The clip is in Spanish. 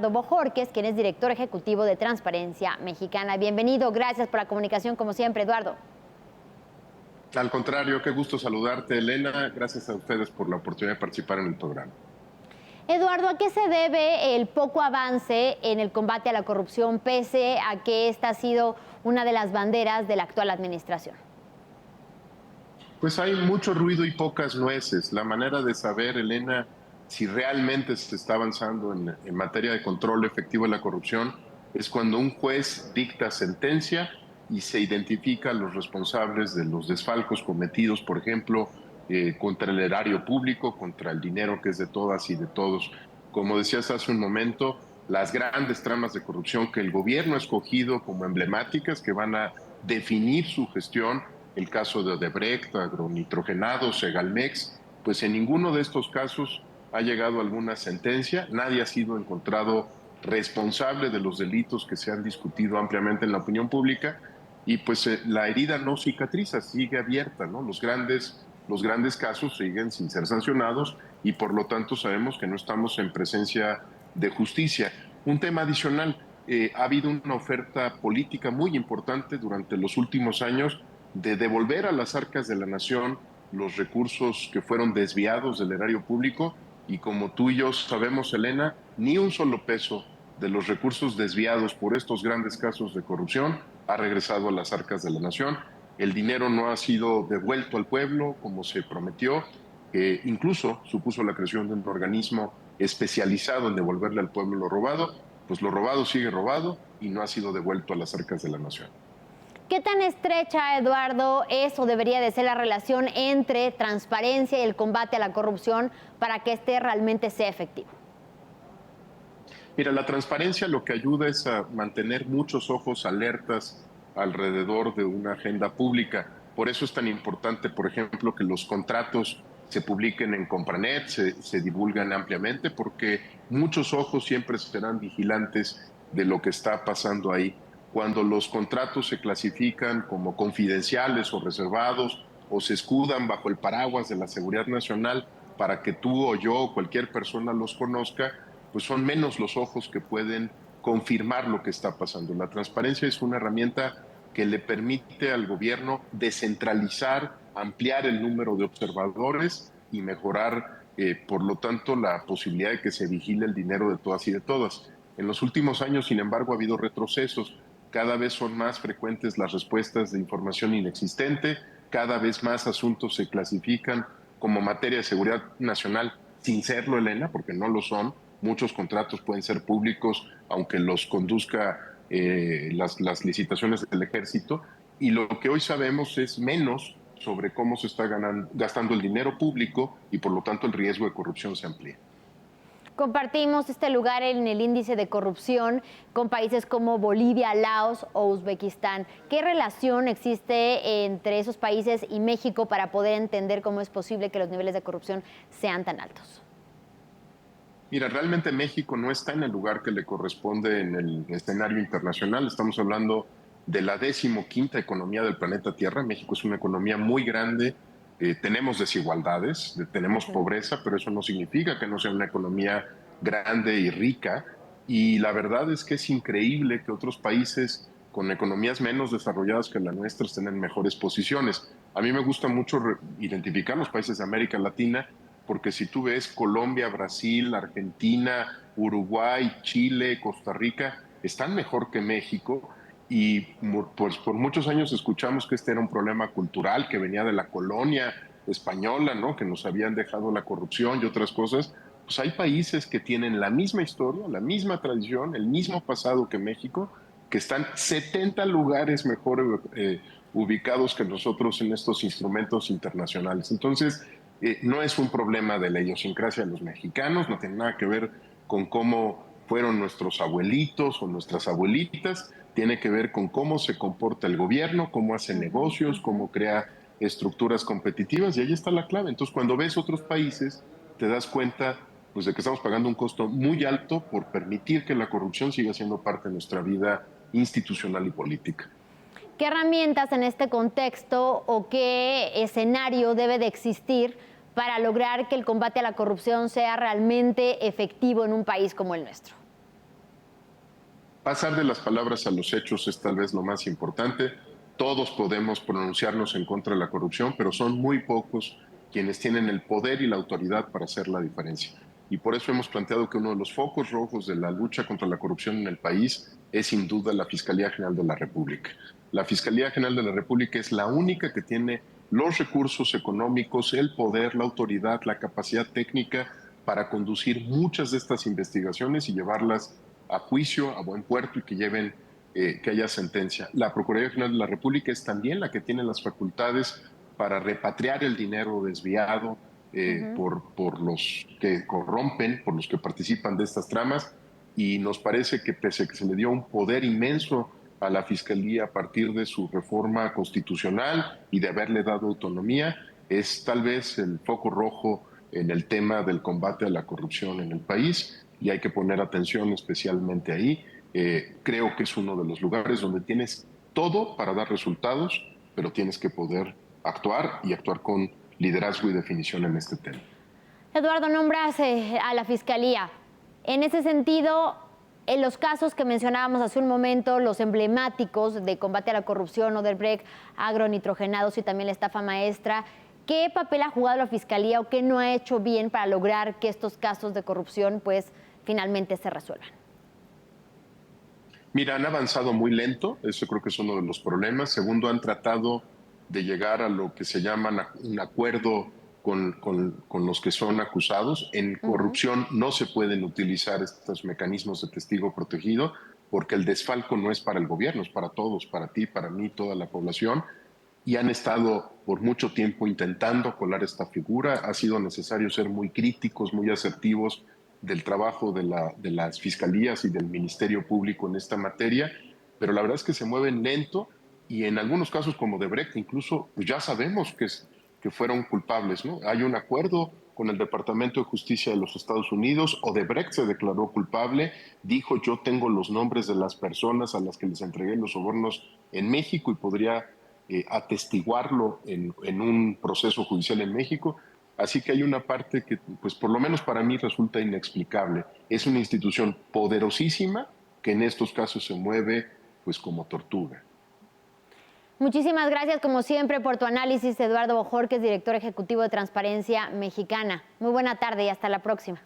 Bojorquez, quien es director ejecutivo de Transparencia Mexicana. Bienvenido, gracias por la comunicación como siempre, Eduardo. Al contrario, qué gusto saludarte, Elena. Gracias a ustedes por la oportunidad de participar en el programa. Eduardo, ¿a qué se debe el poco avance en el combate a la corrupción, pese a que esta ha sido una de las banderas de la actual administración? Pues hay mucho ruido y pocas nueces. La manera de saber, Elena, si realmente se está avanzando en materia de control efectivo de la corrupción es cuando un juez dicta sentencia y se identifica a los responsables de los desfalcos cometidos, por ejemplo, contra el erario público, contra el dinero que es de todas y de todos. Como decías hace un momento, las grandes tramas de corrupción que el gobierno ha escogido como emblemáticas que van a definir su gestión, el caso de Odebrecht, Agronitrogenados, Segalmex, pues en ninguno de estos casos ha llegado alguna sentencia, nadie ha sido encontrado responsable de los delitos que se han discutido ampliamente en la opinión pública y pues la herida no cicatriza, sigue abierta, ¿no? Los grandes casos siguen sin ser sancionados y por lo tanto sabemos que no estamos en presencia de justicia. Un tema adicional, ha habido una oferta política muy importante durante los últimos años de devolver a las arcas de la nación los recursos que fueron desviados del erario público y como tú y yo sabemos, Elena, ni un solo peso de los recursos desviados por estos grandes casos de corrupción ha regresado a las arcas de la nación. El dinero no ha sido devuelto al pueblo como se prometió, que incluso supuso la creación de un organismo especializado en devolverle al pueblo lo robado, pues lo robado sigue robado y no ha sido devuelto a las arcas de la nación. ¿Qué tan estrecha, Eduardo, es o debería de ser la relación entre transparencia y el combate a la corrupción para que este realmente sea efectivo? Mira, la transparencia lo que ayuda es a mantener muchos ojos alertas alrededor de una agenda pública. Por eso es tan importante, por ejemplo, que los contratos se publiquen en Compranet, se divulgan ampliamente, porque muchos ojos siempre serán vigilantes de lo que está pasando ahí. Cuando los contratos se clasifican como confidenciales o reservados o se escudan bajo el paraguas de la seguridad nacional para que tú o yo o cualquier persona los conozca, pues son menos los ojos que pueden confirmar lo que está pasando. La transparencia es una herramienta que le permite al gobierno descentralizar, ampliar el número de observadores y mejorar, por lo tanto, la posibilidad de que se vigile el dinero de todas y de todas. En los últimos años, sin embargo, ha habido retrocesos. Cada vez son más frecuentes las respuestas de información inexistente, cada vez más asuntos se clasifican como materia de seguridad nacional sin serlo, Elena, porque no lo son. Muchos contratos pueden ser públicos, aunque los conduzca las licitaciones del ejército. Y lo que hoy sabemos es menos sobre cómo se está gastando el dinero público y por lo tanto el riesgo de corrupción se amplía. Compartimos este lugar en el índice de corrupción con países como Bolivia, Laos o Uzbekistán. ¿Qué relación existe entre esos países y México para poder entender cómo es posible que los niveles de corrupción sean tan altos? Mira, realmente México no está en el lugar que le corresponde en el escenario internacional. Estamos hablando de la 15ª economía del planeta Tierra. México es una economía muy grande. Tenemos desigualdades, tenemos pobreza, pero eso no significa que no sea una economía grande y rica. Y la verdad es que es increíble que otros países con economías menos desarrolladas que la nuestra estén en mejores posiciones. A mí me gusta mucho identificar los países de América Latina porque si tú ves Colombia, Brasil, Argentina, Uruguay, Chile, Costa Rica, están mejor que México y pues por muchos años escuchamos que este era un problema cultural que venía de la colonia española, ¿no? Que nos habían dejado la corrupción y otras cosas. Pues hay países que tienen la misma historia, la misma tradición, el mismo pasado que México, que están 70 lugares mejor ubicados que nosotros en estos instrumentos internacionales. Entonces, no es un problema de la idiosincrasia de los mexicanos, no tiene nada que ver con cómo fueron nuestros abuelitos o nuestras abuelitas, tiene que ver con cómo se comporta el gobierno, cómo hace negocios, cómo crea estructuras competitivas y ahí está la clave. Entonces, cuando ves otros países, te das cuenta pues, de que estamos pagando un costo muy alto por permitir que la corrupción siga siendo parte de nuestra vida institucional y política. ¿Qué herramientas en este contexto o qué escenario debe de existir para lograr que el combate a la corrupción sea realmente efectivo en un país como el nuestro? Pasar de las palabras a los hechos es tal vez lo más importante. Todos podemos pronunciarnos en contra de la corrupción, pero son muy pocos quienes tienen el poder y la autoridad para hacer la diferencia. Y por eso hemos planteado que uno de los focos rojos de la lucha contra la corrupción en el país es sin duda la Fiscalía General de la República. La Fiscalía General de la República es la única que tiene los recursos económicos, el poder, la autoridad, la capacidad técnica para conducir muchas de estas investigaciones y llevarlas a juicio, a buen puerto y que lleven, que haya sentencia. La Procuraduría General de la República es también la que tiene las facultades para repatriar el dinero desviado por los que corrompen, por los que participan de estas tramas, y nos parece que pese a que se le dio un poder inmenso a la Fiscalía a partir de su reforma constitucional y de haberle dado autonomía, es tal vez el foco rojo en el tema del combate a la corrupción en el país y hay que poner atención especialmente ahí. Creo que es uno de los lugares donde tienes todo para dar resultados, pero tienes que poder actuar y actuar con liderazgo y definición en este tema. Eduardo, nombras a la Fiscalía. En ese sentido, en los casos que mencionábamos hace un momento, los emblemáticos de combate a la corrupción, Odebrecht, agronitrogenados y también la estafa maestra, ¿qué papel ha jugado la Fiscalía o qué no ha hecho bien para lograr que estos casos de corrupción pues finalmente se resuelvan? Mira, han avanzado muy lento, eso creo que es uno de los problemas. Segundo, han tratado de llegar a lo que se llama un acuerdo con los que son acusados. En corrupción no se pueden utilizar estos mecanismos de testigo protegido porque el desfalco no es para el gobierno, es para todos, para ti, para mí, toda la población. Y han estado por mucho tiempo intentando colar esta figura. Ha sido necesario ser muy críticos, muy asertivos del trabajo de las fiscalías y del Ministerio Público en esta materia, pero la verdad es que se mueven lento y en algunos casos como Odebrecht incluso pues ya sabemos que fueron culpables, ¿no? Hay un acuerdo con el Departamento de Justicia de los Estados Unidos, Odebrecht se declaró culpable, dijo yo tengo los nombres de las personas a las que les entregué los sobornos en México y podría atestiguarlo en un proceso judicial en México. Así que hay una parte que, pues por lo menos para mí resulta inexplicable. Es una institución poderosísima que en estos casos se mueve pues como tortuga. Muchísimas gracias, como siempre, por tu análisis, Eduardo Bojorquez, director ejecutivo de Transparencia Mexicana. Muy buena tarde y hasta la próxima.